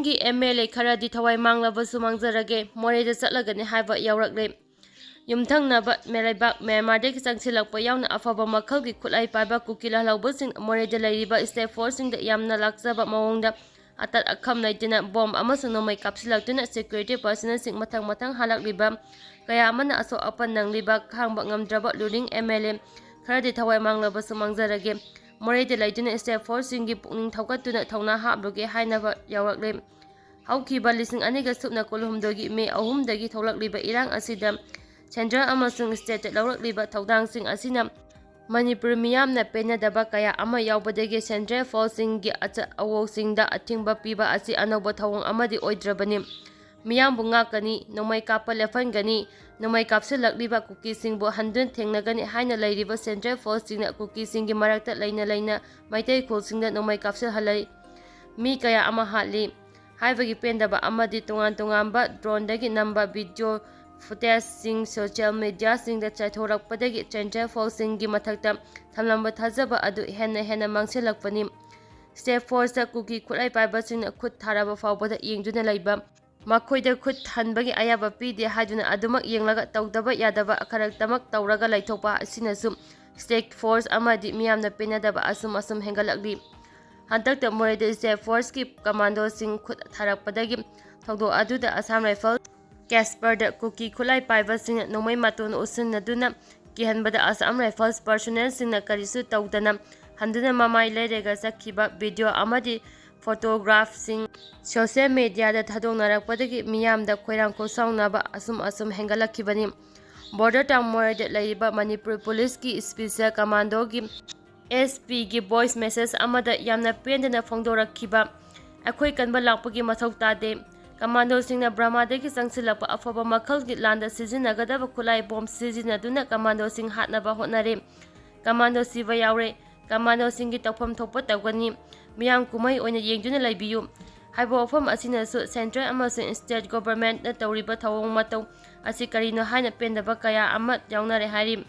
ꯆꯤꯡꯒꯤ MLA ꯈꯔꯗꯤ ꯊꯋꯥꯏ ꯃꯥꯡꯂꯕꯁꯨ ꯃꯥꯡꯖꯔꯒꯦ ꯃꯣꯔꯦꯗ ꯆꯠꯂꯒꯅꯤ ꯍꯥꯏꯕ ꯌꯥꯎꯔꯛꯂꯦ꯫ ꯌꯨꯝꯊꯪꯅꯕ ꯂꯩꯕꯥꯛ ꯃ꯭ꯌꯥꯟꯃꯥꯔꯗꯒꯤ ꯆꯪꯁꯤꯜꯂꯛꯄ ꯌꯥꯎꯅ ꯑꯐꯕ ꯃꯈꯜꯒꯤ ꯈꯨꯠꯂꯥꯏ ꯄꯥꯏꯕ ꯀꯨꯀꯤ ꯂꯥꯜꯍꯧꯕꯁꯤꯡ ꯃꯣꯔꯦꯗ ꯂꯩꯔꯤꯕ ꯁ꯭ꯇꯦꯠ ꯐꯣꯔꯁꯁꯤꯡꯗ ꯌꯥꯝꯅ ꯂꯥꯛꯆꯕ ꯃꯑꯣꯡꯗ ꯑꯇꯠ ꯑꯈꯝ ꯂꯩꯇꯅ ꯕꯣꯝ ꯑꯃꯁꯨꯡ ꯅꯣꯡꯃꯩ ꯀꯥꯞꯁꯤꯜꯂꯛꯇꯨꯅ ꯁꯦꯀ꯭ꯌꯨꯔꯤꯇꯤ ꯄꯔꯁꯣꯅꯦꯜꯁꯤꯡ ꯃꯊꯪ ꯍꯜꯂꯛꯂꯤꯕ ꯀꯌꯥ ꯑꯃꯅ ꯑꯁꯣꯛ ꯑꯄꯟ ꯅꯪꯂꯤꯕ ꯈꯥꯡꯕ ꯉꯝꯗ꯭ꯔꯕ ꯂꯨꯔꯤꯡ MLA ꯈꯔꯗꯤ ꯊꯋꯥꯏ ꯃꯥꯡꯂꯕꯁꯨ ꯃꯥꯡꯖꯔꯒꯦ ꯃꯣꯔꯦꯗ ꯂꯩꯗꯨꯅ ꯁ꯭ꯇꯦꯠ ꯐꯣꯔꯁꯁꯤꯡꯒꯤ ꯄꯨꯛꯅꯤꯡ ꯊꯧꯒꯠꯇꯨꯅ ꯊꯧꯅꯥ ꯍꯥꯞꯂꯨꯒꯦ ꯍꯥꯏꯅꯕ ꯌꯥꯎꯔꯛꯂꯦ꯫ ꯍꯧꯈꯤꯕ 2012ꯒꯤ ꯃꯦ 3ꯗꯒꯤ ꯊꯣꯛꯂꯛꯂꯤꯕ ꯏꯔꯥꯡ ꯑꯁꯤꯗ ꯁꯦꯟꯇ꯭ꯔꯦꯜ ꯑꯃꯁꯨꯡ ꯁ꯭ꯇꯦꯠꯇ ꯂꯧꯔꯛꯂꯤꯕ ꯊꯧꯗꯥꯡꯁꯤꯡ ꯑꯁꯤꯅ ꯃꯅꯤꯄꯨꯔ ꯃꯤꯌꯥꯝꯅ ꯄꯦꯟꯅꯗꯕ ꯀꯌా ꯑꯃ ꯌꯥꯎꯕꯗꯒꯤ ꯁꯦꯟꯇ꯭ꯔꯦꯜ ꯐꯣꯔꯁꯁꯤꯡꯒꯤ ꯑꯋꯣꯛꯁꯤꯡꯗ ꯑꯊꯤꯡꯕ ꯄꯤꯕ ꯑꯁꯤ ꯑꯅꯧꯕ ꯊꯧꯑꯣꯡ ꯑꯃꯗꯤ ꯑꯣꯏꯗ꯭ꯔꯕꯅꯤ꯫ ꯃꯤꯌꯥꯝꯕꯨ ꯉꯥꯛꯀꯅꯤ, ꯅꯣꯡꯃꯩ ꯀꯥꯞꯄ ꯂꯦꯞꯍꯟꯒꯅꯤ, ꯅꯣꯡꯃꯩ ꯀꯥꯞꯁꯤꯜꯂꯛꯂꯤꯕ ꯀꯨꯀꯤꯁꯤꯡꯕꯨ ꯍꯟꯗꯨꯅ ꯊꯦꯡꯅꯒꯅꯤ ꯍꯥꯏꯅ ꯂꯩꯔꯤꯕ ꯁꯦꯟꯇ꯭ꯔꯦꯜ ꯐꯣꯔꯁꯁꯤꯡꯅ ꯀꯨꯀꯤꯁꯤꯡꯒꯤ ꯃꯔꯛꯇ ꯂꯩꯅ ꯃꯩꯇꯩ ꯈꯨꯜꯁꯤꯡꯗ ꯅꯣꯡꯃꯩ ꯀꯥꯞꯁꯤꯜꯍꯜꯂꯤ, ꯃꯤ ꯀꯌꯥ ꯑꯃ ꯍꯥꯠꯂꯤ ꯍꯥꯏꯕꯒꯤ ꯄꯦꯟꯗꯕ ꯑꯃꯗꯤ ꯇꯣꯉꯥꯟꯕ ꯗ꯭ꯔꯣꯟꯗꯒꯤ ꯅꯝꯕ ꯚꯤꯗꯤꯑꯣ ꯐꯨꯇꯦꯖꯁꯤꯡ ꯁꯣꯁꯤꯌꯦꯜ ꯃꯤꯗꯤꯌꯥꯁꯤꯡꯗ ꯆꯥꯏꯊꯣꯔꯛꯄꯗꯒꯤ ꯁꯦꯟꯇ꯭ꯔꯦꯜ ꯐꯣꯔꯁꯁꯤꯡꯒꯤ ꯃꯊꯛꯇ ꯊꯝꯂꯝꯕ ꯊꯥꯖꯕ ꯑꯗꯨ ꯍꯦꯟꯅ ꯃꯥꯡꯁꯤꯜꯂꯛꯄꯅꯤ꯫ ꯁ꯭ꯇꯦꯠ ꯐꯣꯔꯁꯇ ꯀꯨꯀꯤ ꯈꯨꯠꯂꯥꯏ ꯄꯥꯏꯕꯁꯤꯡꯅ ꯈꯨꯠ ꯊꯥꯔꯕ ꯐꯥꯎꯕꯗ ꯌꯦꯡꯗꯨꯅ ꯂꯩꯕ, ꯃꯈꯣꯏꯗ ꯈꯨꯠ ꯍꯟꯕꯒꯤ ꯑꯌꯥꯕ ꯄꯤꯗꯦ ꯍꯥꯏꯗꯨꯅ ꯑꯗꯨꯃꯛ ꯌꯦꯡꯂꯒ ꯇꯧꯗꯕ ꯌꯥꯗꯕ ꯈꯔꯇꯃꯛ ꯇꯧꯔꯒ ꯂꯩꯊꯣꯛꯄ ꯑꯁꯤꯅꯁꯨ ꯁ꯭ꯇꯦꯠ ꯐꯣꯔꯁ ꯑꯃꯗꯤ ꯃꯤꯌꯥꯝꯅ ꯄꯦꯟꯅꯗꯕ ꯑꯁꯨꯝ ꯍꯦꯟꯒꯠꯂꯛꯂꯤ꯫ ꯍꯟꯗꯛꯇ ꯃꯣꯔꯦꯗ ꯁ꯭ꯇꯦꯠ ꯐꯣꯔꯁꯀꯤ ꯀꯃꯥꯟꯗꯣꯁꯤꯡ ꯈꯨꯠ ꯊꯥꯔꯛꯄꯗꯒꯤ ꯊꯧꯗꯣꯛ ꯑꯗꯨꯗ ꯑꯁꯥꯝ ꯔꯥꯏꯐꯜ ꯀꯦꯁꯄꯔꯗ ꯀꯨꯀꯤ ꯈꯨꯠꯂꯥꯏ ꯄꯥꯏꯕꯁꯤꯡꯅ ꯅꯣꯡꯃꯩ ꯃꯇꯣꯟ ꯎꯁꯤꯟꯅꯗꯨꯅ ꯀꯤꯍꯟꯕꯗ ꯑꯁꯥꯝ ꯔꯥꯏꯐꯜꯁ ꯄꯔꯁꯣꯅꯦꯜꯁꯤꯡꯅ ꯀꯔꯤꯁꯨ ꯇꯧꯗꯅ ꯍꯟꯗꯨꯅ ꯃꯃꯥꯏ ꯂꯩꯔꯒ ꯆꯠꯈꯤꯕ ꯚꯤꯗꯤꯑꯣ ꯑꯃꯗꯤ ꯐꯣꯇꯣꯒ꯭ꯔꯥꯐꯁꯤꯡ ꯁꯣꯁꯤꯌꯦꯜ ꯃꯤꯗꯤꯌꯥꯗ ꯊꯥꯗꯣꯛꯅꯔꯛꯄꯗꯒꯤ ꯃꯤꯌꯥꯝꯗ ꯈꯣꯏꯔꯥꯡ ꯈꯣꯏꯁꯥꯎꯅꯕ ꯑꯁꯨꯝ ꯍꯦꯟꯒꯠꯂꯛꯈꯤꯕꯅꯤ꯫ ꯕꯣꯔꯗꯔ ꯇꯥꯎꯟ ꯃꯣꯔꯦꯗ ꯂꯩꯔꯤꯕ ꯃꯅꯤꯄꯨꯔ ꯄꯨꯂꯤꯁꯀꯤ ꯁ꯭ꯄꯤꯁꯦꯜ ꯀꯃꯥꯟꯗꯣꯒꯤ SPꯒꯤ ꯚꯣꯏꯁ ꯃꯦꯁꯦꯖ ꯑꯃꯗ ꯌꯥꯝꯅ ꯄꯦꯟꯗꯅ ꯐꯣꯡꯗꯣꯔꯛꯈꯤꯕ, ꯑꯩꯈꯣꯏ ꯀꯟꯕ ꯂꯥꯛꯄꯒꯤ ꯃꯊꯧ ꯇꯥꯗꯦ, ꯀꯃꯥꯟꯗꯣꯁꯤꯡꯅ ꯕꯔꯃꯥꯗꯒꯤ ꯆꯪꯁꯤꯜꯂꯛꯄ ꯑꯐꯕ ꯃꯈꯜꯒꯤ ꯂꯥꯟꯗ ꯁꯤꯖꯤꯟꯅꯒꯗꯕ ꯈꯨꯠꯂꯥꯏ ꯕꯣꯝ ꯁꯤꯖꯤꯟꯅꯗꯨꯅ ꯀꯃꯥꯟꯗꯣꯁꯤꯡ ꯍꯥꯠꯅꯕ ꯍꯣꯠꯅꯔꯦ, ꯀꯃꯥꯟꯗꯣ ꯁꯤꯕ ꯌꯥꯎꯔꯦ, ꯀꯃꯥꯟꯗꯣꯁꯤꯡꯒꯤ ꯇꯧꯐꯝ ꯊꯣꯛꯄ ꯇꯧꯒꯅꯤ, ꯃꯤꯌꯥꯝ ꯀꯨꯝꯍꯩ ꯑꯣꯏꯅ ꯌꯦꯡꯗꯨꯅ ꯂꯩꯕꯤꯌꯨ ꯍꯥꯏꯕ ꯋꯥꯐꯝ ꯑꯁꯤꯅꯁꯨ ꯁꯦꯟꯇ꯭ꯔꯦꯜ ꯑꯃꯁꯨꯡ ꯁ꯭ꯇꯦꯠ ꯒꯚꯔꯟꯃꯦꯟꯠꯅ ꯇꯧꯔꯤꯕ ꯊꯧꯑꯣꯡ ꯃꯇꯧ ꯑꯁꯤ ꯀꯔꯤꯅꯣ ꯍꯥꯏꯅ ꯄꯦꯟꯗꯕ ꯀꯌꯥ ꯑꯃ ꯌꯥꯎꯅꯔꯦ ꯍꯥꯏꯔꯤ꯫